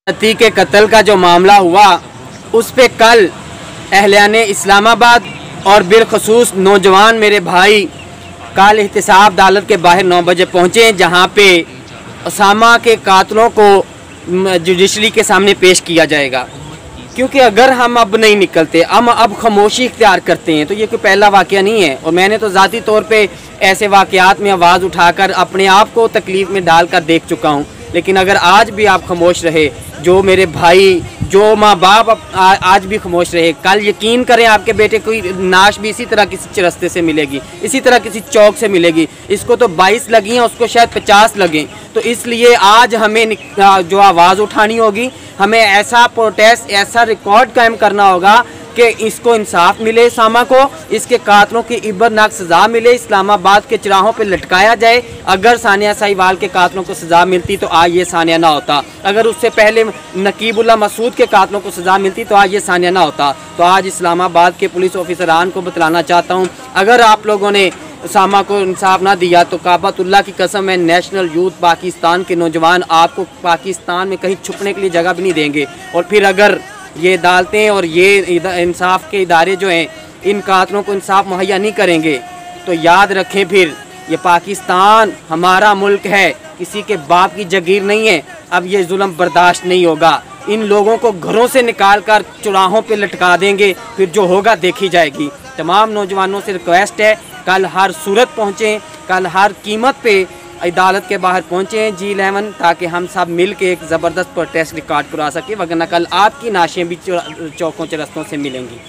पति के कत्ल का जो मामला हुआ उस पे कल अहलियाने इस्लामाबाद और बिलखसूस नौजवान मेरे भाई कल एहतसाब अदालत के बाहर 9 बजे पहुँचे, जहाँ पे उसामा के कातलों को जुडिशरी के सामने पेश किया जाएगा। क्योंकि अगर हम अब नहीं निकलते, हम अब खामोशी इख्तियार करते हैं, तो ये कोई पहला वाक़या नहीं है। और मैंने तो ज़ाती तौर पे ऐसे वाक़यात में आवाज़ उठाकर अपने आप को तकलीफ़ में डालकर देख चुका हूँ। लेकिन अगर आज भी आप खामोश रहे, जो मेरे भाई, जो माँ बाप आज भी खामोश रहे, कल यकीन करें आपके बेटे को नाश भी इसी तरह किसी रास्ते से मिलेगी, इसी तरह किसी चौक से मिलेगी। इसको तो 22 लगी हैं, उसको शायद 50 लगें। तो इसलिए आज हमें जो आवाज़ उठानी होगी, हमें ऐसा प्रोटेस्ट, ऐसा रिकॉर्ड कायम करना होगा कि इसको इंसाफ मिले, उसामा को, इसके कातलों की इबरतनाक सज़ा मिले, इस्लामाबाद के चराहों पे लटकाया जाए। अगर सानिया साहिवाल के कातलों को सज़ा मिलती तो आज ये सानिया ना होता। अगर उससे पहले नकीबुल्ला मसूद के कातलों को सज़ा मिलती तो आज ये सानिया ना होता। तो आज इस्लामाबाद के पुलिस ऑफिसरान को बतलाना चाहता हूँ, अगर आप लोगों ने उसामा को इंसाफ ना दिया तो काबतुल्लाह की कसम है, नेशनल यूथ पाकिस्तान के नौजवान आपको पाकिस्तान में कहीं छुपने के लिए जगह भी नहीं देंगे। और फिर अगर ये अदालतें और ये इंसाफ के इदारे जो हैं इन कातलों को इंसाफ मुहैया नहीं करेंगे तो याद रखें, फिर ये पाकिस्तान हमारा मुल्क है, किसी के बाप की जगीर नहीं है। अब ये जुल्म बर्दाश्त नहीं होगा। इन लोगों को घरों से निकाल कर चौराहों पे लटका देंगे, फिर जो होगा देखी जाएगी। तमाम नौजवानों से रिक्वेस्ट है, कल हर सूरत पहुँचें, कल हर कीमत पे अदालत के बाहर पहुँचें G11, ताकि हम सब मिल के एक ज़बरदस्त प्रोटेस्ट रिकॉर्ड करा सकें। वरना कल आपकी नाशें भी चौकों चरस्तों से मिलेंगी।